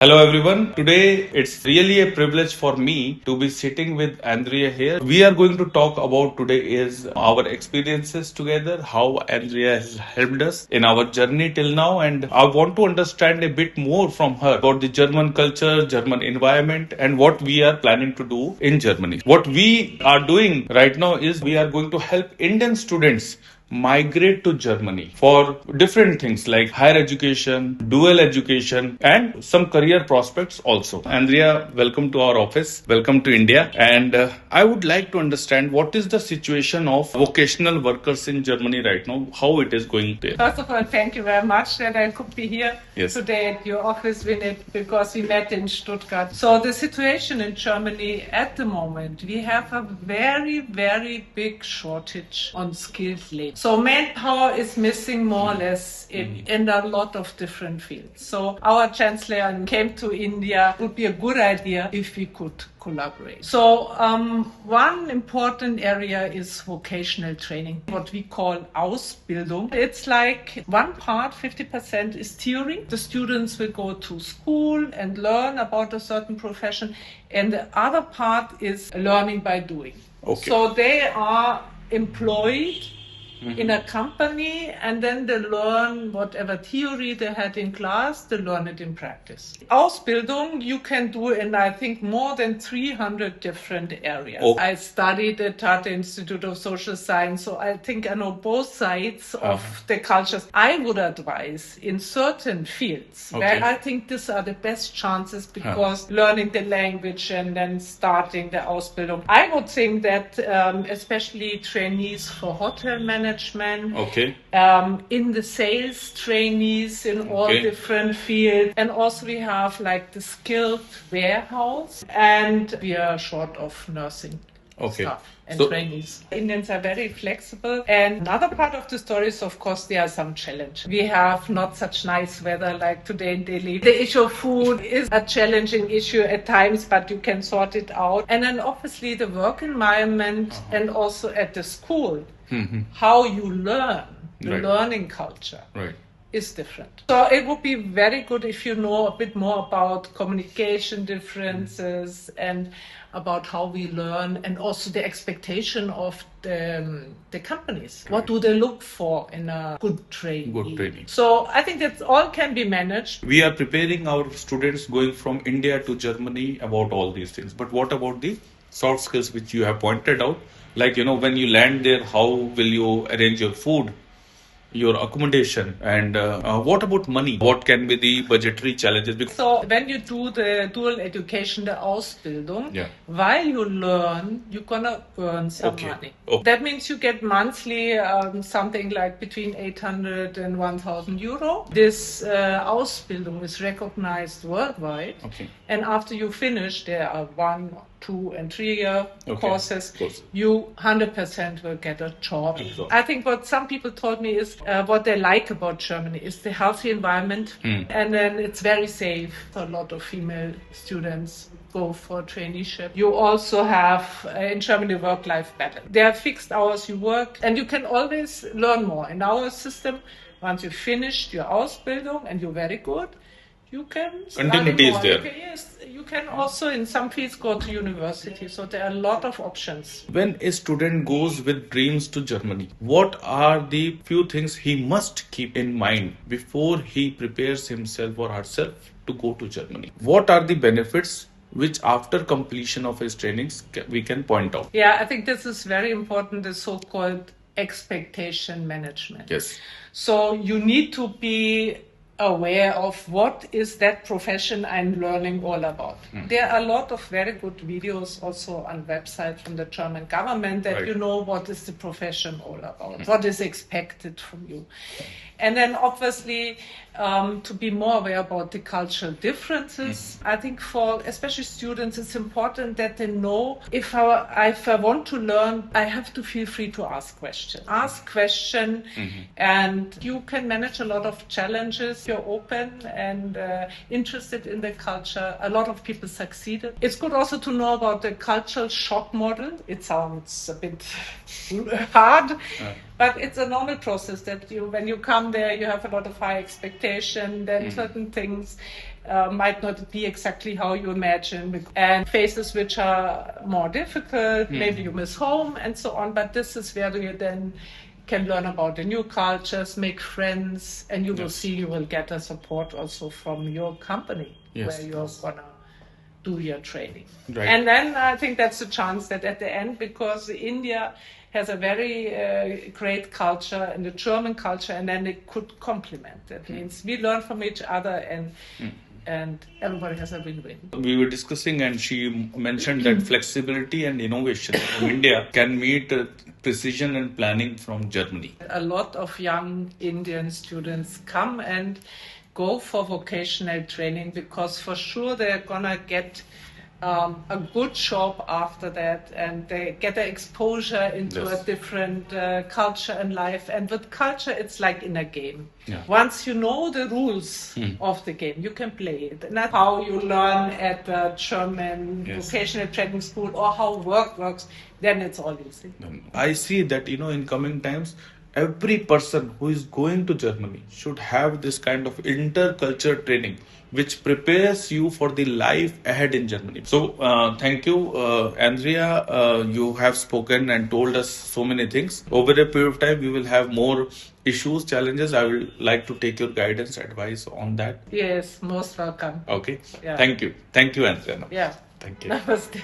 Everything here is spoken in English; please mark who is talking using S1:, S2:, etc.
S1: Hello everyone. Today it's really a privilege for me to be sitting with Andrea here. We are going to talk about today is our experiences together, how Andrea has helped us in our journey till now, and I want to understand a bit more from her about the German culture, German environment, and what we are planning to do in Germany. What we are doing right now is we are going to help Indian students migrate to Germany for different things like higher education, dual education, and some career prospects also. Andrea, welcome to our office. Welcome to India. And I would like to understand what is the situation of vocational workers in Germany right now, how it is going there.
S2: First of all, thank you very much that I could be here
S1: Yes.
S2: today at your office, Winnet, because we met in Stuttgart. So the situation in Germany at the moment, we have a very, very big shortage on skilled labor. So manpower is missing more or less in a lot of different fields. So our chancellor came to India. It would be a good idea if we could collaborate. So one important area is vocational training, what we call Ausbildung. It's like one part, 50% is theory. The students will go to school and learn about a certain profession, and the other part is learning by doing.
S1: Okay.
S2: So they are employed in a company, and then they learn whatever theory they had in class, they learn it in practice. Ausbildung you can do in, I think, more than 300 different areas.
S1: Okay.
S2: I studied at Tate Institute of Social Science, so I think I know both sides of the cultures. I would advise in certain fields where I think these are the best chances, because learning the language and then starting the Ausbildung. I would think that especially trainees for hotel management, in the sales trainees in all different fields, and also we have like the skilled warehouse, and we are short of nursing staff and trainees. Indians are very flexible, and another part of the story is, of course, there are some challenges. We have not such nice weather like today in Delhi. The issue of food is a challenging issue at times, but you can sort it out. And then obviously the work environment and also at the school, how you learn, the learning culture is different. So it would be very good if you know a bit more about communication differences and about how we learn, and also the expectation of the companies. What do they look for in a good trainee?
S1: Good training.
S2: So I think that all can be managed.
S1: We are preparing our students going from India to Germany about all these things. But what about the soft skills which you have pointed out? Like, when you land there, how will you arrange your food, your accommodation, and what about money? What can be the budgetary challenges?
S2: So when you do the dual education, the Ausbildung, while you learn, you're gonna earn some money. That means you get monthly something like between 800 and 1,000 euro. This Ausbildung is recognized worldwide, and after you finish, there are 1, 2, and 3 year courses. You 100% will get a job. I think what some people told me is what they like about Germany is the healthy environment, and then it's very safe. A lot of female students go for traineeship. You also have in Germany work-life balance. There are fixed hours you work, and you can always learn more. In our system, once you finished your Ausbildung and you're very good, you can
S1: continuity is there.
S2: Yes, you can also in some fields go to university. So there are a lot of options.
S1: When a student goes with dreams to Germany, what are the few things he must keep in mind before he prepares himself or herself to go to Germany? What are the benefits which after completion of his trainings we can point out?
S2: Yeah, I think this is very important, the so-called expectation management.
S1: Yes.
S2: So you need to be aware of what is that profession I'm learning all about. There are a lot of very good videos also on website from the German government that you know what is the profession all about, what is expected from you. And then obviously to be more aware about the cultural differences. I think for especially students, it's important that they know if I want to learn, I have to feel free to ask questions. And you can manage a lot of challenges. You're open and interested in the culture. A lot of people succeeded. It's good also to know about the cultural shock model. It sounds a bit hard. But it's a normal process that when you come there, you have a lot of high expectation, then certain things might not be exactly how you imagine, and phases which are more difficult, maybe you miss home and so on, but this is where you then can learn about the new cultures, make friends, and you will see you will get a support also from your company where you're gonna do your training.
S1: Right.
S2: And then I think that's a chance that at the end, because India has a very great culture and a German culture, and then they could complement. That means we learn from each other, and everybody has a win-win.
S1: We were discussing, and she mentioned that flexibility and innovation from India can meet precision and planning from Germany.
S2: A lot of young Indian students come and go for vocational training because for sure they're gonna get a good job after that, and they get the exposure into a different culture and life. And with culture, it's like in a game. Once you know the rules of the game, you can play it. And that's how you learn at the German vocational training school, or how work works, then it's all easy.
S1: I see that, in coming times, every person who is going to Germany should have this kind of intercultural training, which prepares you for the life ahead in Germany. So, thank you, Andrea. You have spoken and told us so many things. Over a period of time, we will have more issues, challenges. I will like to take your guidance, advice on that.
S2: Yes, most welcome.
S1: Okay. Yeah. Thank you. Thank you, Andrea.
S2: Yeah.
S1: Thank you.
S2: Namaste.